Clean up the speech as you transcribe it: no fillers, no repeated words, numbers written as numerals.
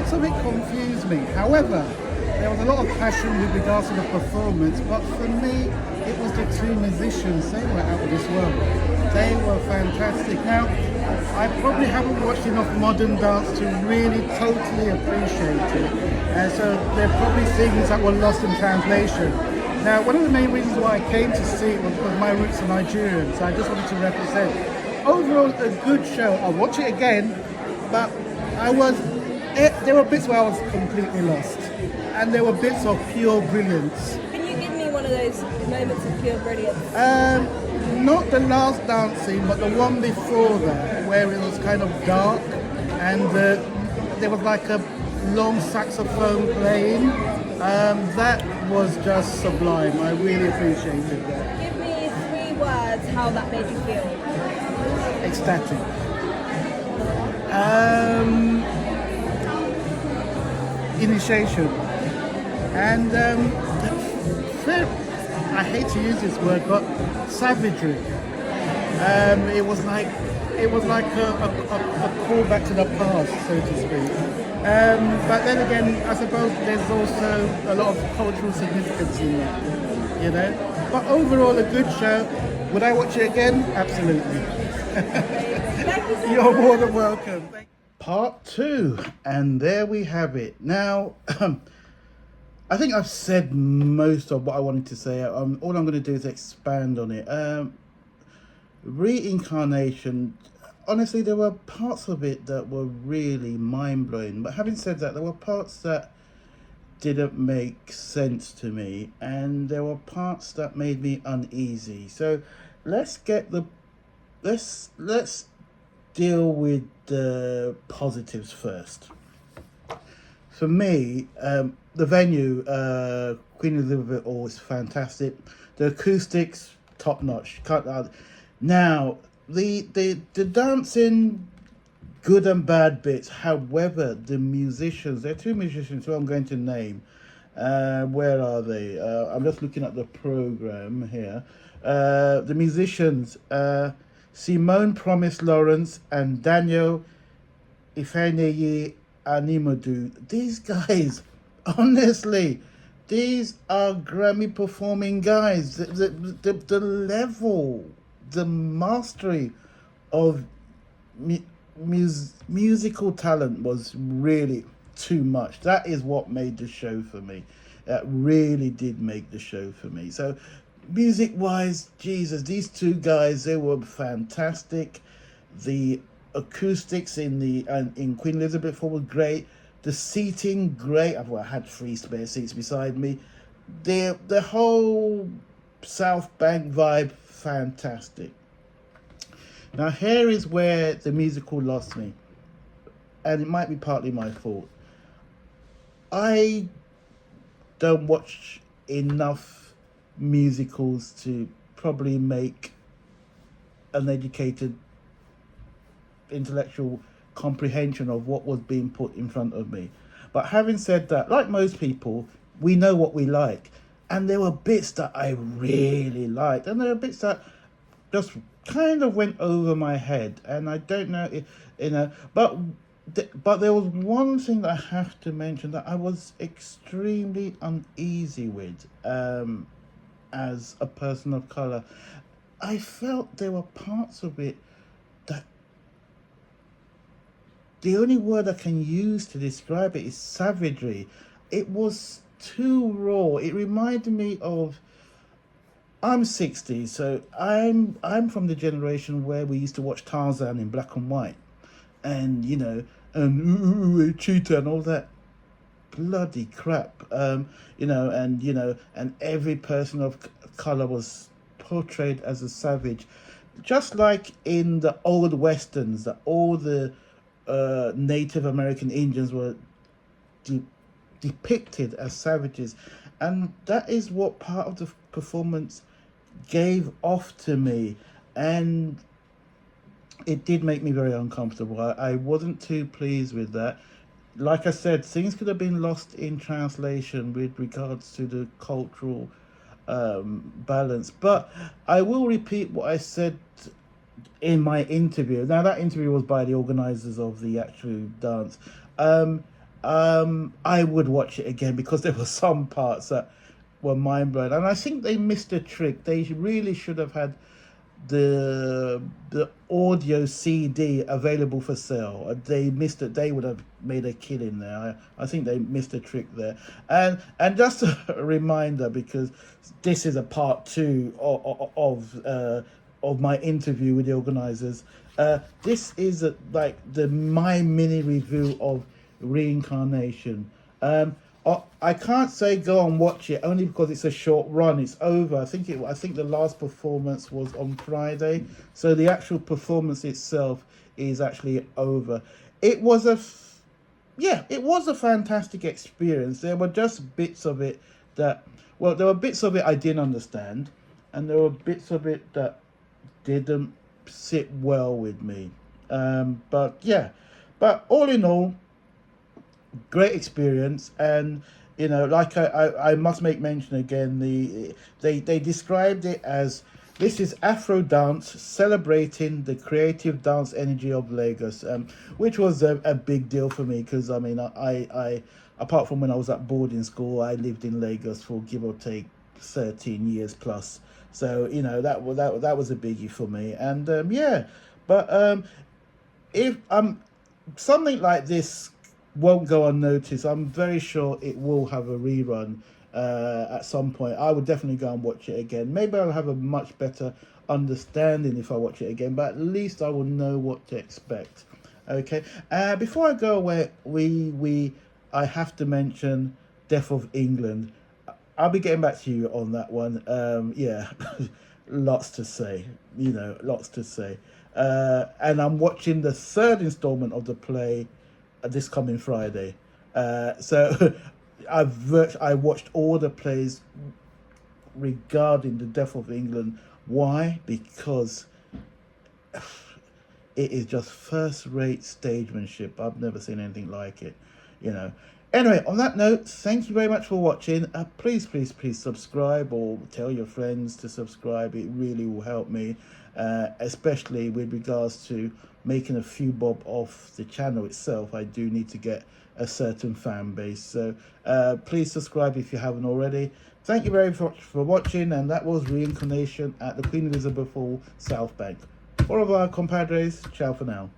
bits of it confused me. However, there was a lot of passion with regards to the performance, but for me, it was the two musicians. They were out of this world. They were fantastic. Now, I probably haven't watched enough modern dance to really totally appreciate it. And so there are probably things that were lost in translation. Now, one of the main reasons why I came to see it was because my roots are Nigerian, so I just wanted to represent. Overall, a good show. I'll watch it again, but there were bits where I was completely lost. And there were bits of pure brilliance. Can you give me one of those moments of pure brilliance? Not the last dance scene, but the one before that, where it was kind of dark, and there was like a long saxophone playing. That was just sublime. I really appreciated that. Give me 3 words how that made you feel. Ecstatic. Initiation. And I hate to use this word, but savagery. It was like a callback to the past, so to speak. But then again, I suppose there's also a lot of cultural significance in that, you know. But overall, a good show. Would I watch it again? Absolutely. Thank you so You're much. more than welcome. Part 2, and there we have it. Now, I think I've said most of what I wanted to say. All I'm going to do is expand on it. Reincarnation, honestly, there were parts of it that were really mind-blowing. But having said that, there were parts that didn't make sense to me, and there were parts that made me uneasy. So let's deal with the positives first. For me, the venue, Queen Elizabeth Hall, is fantastic. The acoustics, top notch. Now, the dancing, good and bad bits. However, the musicians, there are 2 musicians who I'm going to name. Where are they? I'm just looking at the program here. The musicians, Simone Promise Lawrence and Daniel Ifeanyi Animodu. These guys, honestly, these are Grammy performing guys. The level, the mastery of musical talent was really too much. That is what made the show for me. That really did make the show for me. So music wise, Jesus, these 2 guys, they were fantastic. The acoustics in Queen Elizabeth Hall were great. The seating, great. I had 3 spare seats beside me. The whole South Bank vibe, fantastic. Now here is where the musical lost me, and it might be partly my fault. I don't watch enough musicals to probably make an educated intellectual comprehension of what was being put in front of me. But having said that, like most people, we know what we like, and there were bits that I really liked, and there were bits that just kind of went over my head, and I don't know if, but there was one thing that I have to mention that I was extremely uneasy with, as a person of color. I felt there were parts of it that the only word I can use to describe it is savagery. It was too raw. It reminded me of, I'm 60, so I'm from the generation where we used to watch Tarzan in black and white, and and cheetah and all that bloody crap, and every person of color was portrayed as a savage, just like in the old westerns that all the Native American Indians were depicted as savages, and that is what part of the performance gave off to me, and it did make me very uncomfortable. I wasn't too pleased with that. Like I said, things could have been lost in translation with regards to the cultural balance, but I will repeat what I said in my interview. Now, that interview was by the organisers of the actual dance. I would watch it again because there were some parts that were mind blowing, and I think they missed a trick. They really should have had the audio CD available for sale. They missed it. They would have made a killing there. I think they missed a trick there. And just a reminder, because this is a part two of my interview with the organisers. This is like my mini review of Reincarnation. I can't say go and watch it only because it's a short run. It's over. I think the last performance was on Friday, so the actual performance itself is actually over. It was it was a fantastic experience. There were just bits of it there were bits of it I didn't understand, and there were bits of it that didn't sit well with me. But all in all, great experience. And like I must make mention again, they described it as, this is Afro dance celebrating the creative dance energy of Lagos, which was a big deal for me, because I mean I apart from when I was at boarding school, I lived in Lagos for give or take 13 years plus, so that was a biggie for me. And but if something like this won't go unnoticed, I'm very sure it will have a rerun at some point. I would definitely go and watch it again. Maybe I'll have a much better understanding if I watch it again, but at least I will know what to expect. Okay. Before I go away, I have to mention Death of England. I'll be getting back to you on that one. Yeah, lots to say. Lots to say. And I'm watching the third installment of the play this coming Friday. So I watched all the plays regarding the Death of England. Why? Because it is just first-rate stagemanship. I've never seen anything like it. Anyway, on that note, thank you very much for watching. Please subscribe, or tell your friends to subscribe. It really will help me, especially with regards to making a few bob off the channel itself. I do need to get a certain fan base, so please subscribe if you haven't already. Thank you very much for watching, and that was Reincarnation at the Queen Elizabeth Hall, South Bank. All of our compadres, ciao for now.